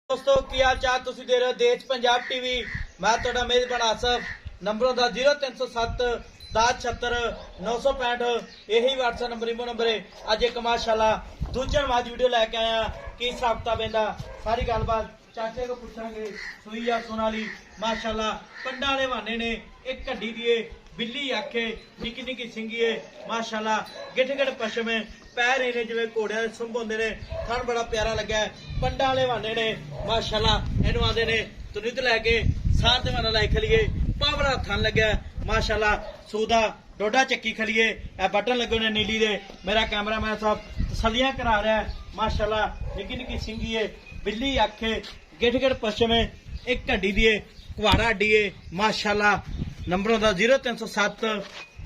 दोस्तों की हाल चाल तुसी दे रहे हो देश पंजाब टीवी। मैं तुहाडा मेजबान आसफ। नंबरों का 0307 1076 965 यही व्हाट्सएप नंबर इमो नंबर है। अज एक माशाल्लाह दूजन आज वीडियो लैके आया कि साबता बेंदा सारी गलबात चाचे को पूछांगे। सुई या सोनाली माशाल्लाह पंडा वाले बहाने ने एक घड्डी दिए बिल्ली आखे निकी निकी सिंगी है माशाल्लाह गिठ गिठ पशम है पैर इन्हें जिवें घोड़ियां दे सुंभ होंदे ने थन बड़ा प्यारा लग्या है। पंडा वाले बहाने ने माशाल्लाह इहनूं आंदे ने तुनित लैके सार दे वाला लाई खलीए पावड़ा थन लग्या है माशाल्लाह सूदा डोडा चक्की खलीए ए बटन लगे ने नीली दे। मेरा कैमरामैन साहब तसलियां करा रहा है माशाल्लाह निकी निकी सिंगी है बिल्ली आखे गिठ गिठ पशम है एक घड्डी दिए कुहाड़ा अड्डिए माशाल्लाह। नंबरों का 0307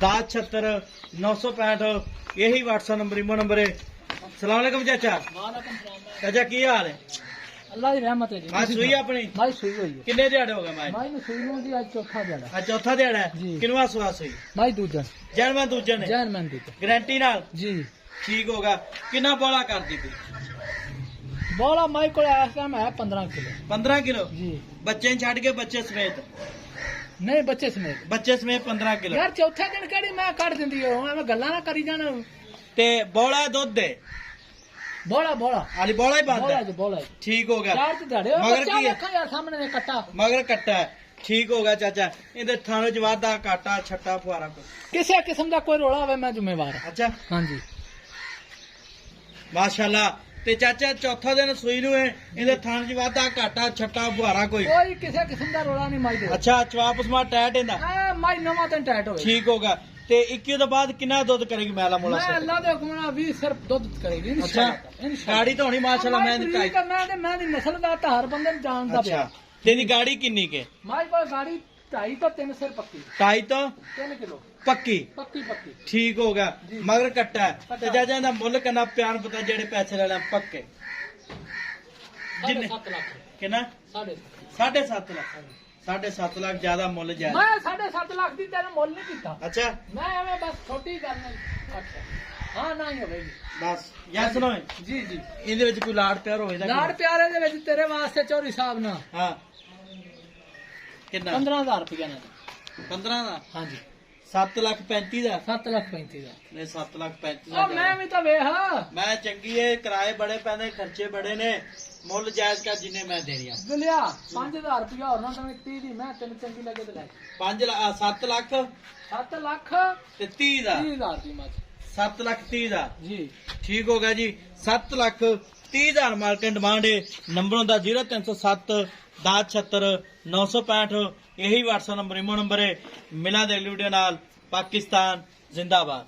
1076 965 यही व्हाट्सएप नंबर इमो नंबर है। सलाम अलैकुम चाचा। चाचा की हाल है? अल्लाह की रहमत है जी। आज सुई अपनी माई सुई हुई है। किन्ने दिहाड़े हो गए माई? माई ने सुई नु जी आज चौथा दिहाड़ा। आज चौथा दिहाड़ा है जी। किनवा सुआ सुई? माई दूजन जैनमैन दूजन है जैनमैन दूजन गारंटी नाल जी। ठीक होगा। किन्ना बोला कर दी थी? बोला माई को इस टाइम है 15 किलो। 15 किलो जी। बच्चे छड़ के बच्चे समेत? नहीं बच्चे समेत। बच्चे समेत 15 किलो। यार चौथे दिन केड़ी मैं काट दिंदी हो मैं गल्ला ना करी जाना। ते बोला दुध दे बोला बोला हाली बोला ही बात बोला है जी बोला जी। ठीक हो गया। चार दिहाड़े मगर बच्चा की है? देखा यार सामने ने कट्टा मगर कट्टा है ठीक होगा चाचा। इधर थाने च वादा काटा छट्टा फुआरा को किसी किस्म का कोई रोला होवे मैं जिम्मेवार हां। अच्छा हां जी माशाल्लाह। ते चाचा चौथा दिन सुई नु है इधर थाने च वादा काटा छट्टा फुआरा कोई कोई किसी किस्म का रोला नहीं माई दे। अच्छा चवाप उसमा टैट इंदा आ माई नवा तन टाइट होवे ठीक होगा। ते 21 तो बाद कितना दुध करेगी मैला मोला मैं से? अल्लाह दे हुक्म नाल 20 सिर्फ दुध करेगी अच्छा इंशाल्लाह। गाड़ी तो होनी माशाल्लाह मैं मैं दी नस्ल दा तो हर बंदे नूं जानदा अच्छा पिया। तेरी गाड़ी किन्नी के? माई कोल गाड़ी 2.5 तो 3 सिर पक्की 2.5 तो 3 किलो पक्की पक्की पक्की ठीक होगा। जी। मगर कट्टा है कट्टा। ते जाजा दा मुੱਲ किन्ना प्यार पता जेड़े पैसे ले लें पक्के जिन्ने 7 लाख किन्ना 7.5 लाख 7.5 लाख ज्यादा मुੱਲ जायज। मैं 7.5 लाख दी तेरा मोल नहीं कीता। अच्छा मैं एवें बस छोटी करने अच्छा हां ना ही होवेगी बस यस नो जी जी। ਇਹਦੇ ਵਿੱਚ ਕੋਈ ਲਾੜ ਪਿਆਰ ਹੋਏਗਾ? लाड़ प्यारे दे विच तेरे वास्ते चोरी साहब ना ਹਾਂ ਕਿੰਨਾ? 15000 रुपया ना 15 ਦਾ हां जी 7 ਲੱਖ 35 ਦਾ 7 लाख 35 दा। ਨਹੀਂ 7 ਲੱਖ 35 ओ मैं भी तो वेख ਮੈਂ ਚੰਗੀ ਏ ਕਿਰਾਏ ਬੜੇ ਪੈਂਦੇ ਖਰਚੇ ਬੜੇ ਨੇ ਮੁੱਲ ਜਾਇਜ਼ ਕਰ ਜਿੰਨੇ ਮੈਂ ਦੇਣੀ ਆ। दुलिया 5000 रुपया और ना तने 30 दी मैं तेन चंगी लगे तो ले 5 7 ਲੱਖ 7 लाख ਤੇ 30 ਦਾ 30000 दी मत 7 ਲੱਖ 30 ਦਾ जी। ठीक होगा जी। 7 ਲੱਖ 30 हज़ार मार्केट डिमांड है। नंबरों का 0307 1076 965 यही व्हाट्सएप नंबर इमो नंबर है। मिला दे वीडियो नाल। पाकिस्तान जिंदाबाद।